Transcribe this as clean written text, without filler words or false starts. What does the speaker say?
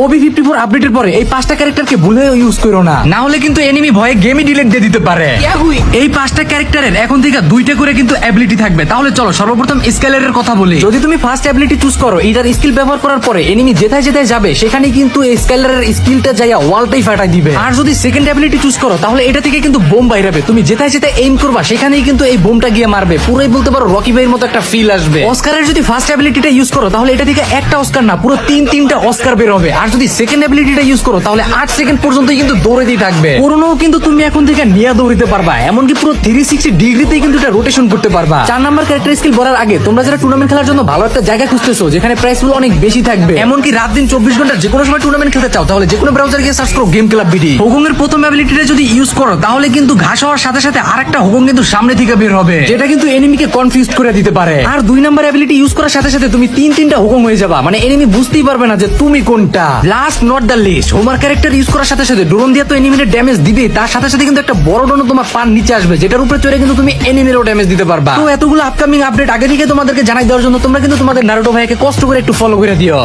OB54 আপডেটের পরে এই 5টা ক্যারেক্টারকে ভুলে ইউজ করো না, না হলে কিন্তু এনিমি ভয়ে গেমই ডিলিট দিয়ে দিতে পারে। এই 5টা ক্যারেক্টারের এখন থেকে 2টা করে কিন্তু অ্যাবিলিটি থাকবে। তাহলে চলো সর্বপ্রথম স্কেলারের কথা বলি। যদি তুমি ফার্স্ট অ্যাবিলিটি চুজ করো, এটার স্কিল ব্যবহার করার পরে এনিমি যেথায় যেথায় যাবে সেখানে কিন্তু এই স্কেলারের স্কিলটা যাইয়া ওয়ালটাই ফাটাই দিবে। আর যদি সেকেন্ড অ্যাবিলিটি চুজ করো তাহলে এটা থেকে কিন্তু বোম বাইরাবে, তুমি যেথায় যেথায় এইম করবা সেখানেই কিন্তু এই বোমটা গিয়ে মারবে। পুরোই বলতে পারো রকি ভাইয়ের মতো একটা ফিল আসবে। অস্কারের যদি ফার্স্ট অ্যাবিলিটিটা ইউজ করো তাহলে এটা থেকে একটা অস্কার না পুরো তিনটা অস্কার বের হবে। আর যদি সেকেন্ড অ্যাবিলিটিটা ইউজ করো তাহলে 8 সেকেন্ড পর্যন্ত কিন্তু দৌড়েতেই থাকবে। পুরোনো কিন্তু তুমি এখন থেকে নিয়ে দৌড়িতে পারবা, এমনকি পুরো 360 ডিগ্রিতেই কিন্তু এটা রোটেশন করতে পারবা। 4 নাম্বার ক্যারেক্টার স্কিল বলার আগে তোমরা যারা টুর্নামেন্ট খেলার জন্য ভালো একটা জায়গা খুঁজতেছো যেখানে প্রাইস গুলো অনেক বেশি থাকবে, এমনকি রাত দিন 24 ঘন্টা যে কোনো সময় টুর্নামেন্ট খেলতে চাও, তাহলে যে কোনো ব্রাউজারে গিয়ে সার্চ করো গেম ক্লাব বিডি। হোগং এর প্রথম অ্যাবিলিটিটা যদি ইউজ করো তাহলে কিন্তু ঘাস হওয়ার সাথে সাথে আরেকটা হোগং কিন্তু সামনে থেকে বের হবে, যেটা কিন্তু এনিমিকে কনফিউজ করে দিতে পারে। আর 2 নাম্বার অ্যাবিলিটি ইউজ করার সাথে সাথে তুমি তিনটা হোগং হয়ে যাবা, মানে এনিমি বুঝতেই পারবে না যে তুমি কোনটা। Last not the least, Homer character use করার সাথে সাথে ড্রোন দিয়ে তো এনিমির ড্যামেজ দিবে, তার সাথে সাথে কিন্তু একটা বড় ড্রোন তোমার পান নিচে আসবে, যেটার উপরে চড়ে কিন্তু তুমি এনিমিরও ড্যামেজ দিতে পারবা। তো এতগুলো আপকামিং আপডেট আগে থেকে তোমাদেরকে জানাই দেওয়ার জন্য তোমরা কিন্তু তোমাদের নারুটো ভাইকে কষ্ট করে একটু ফলো করে দিও।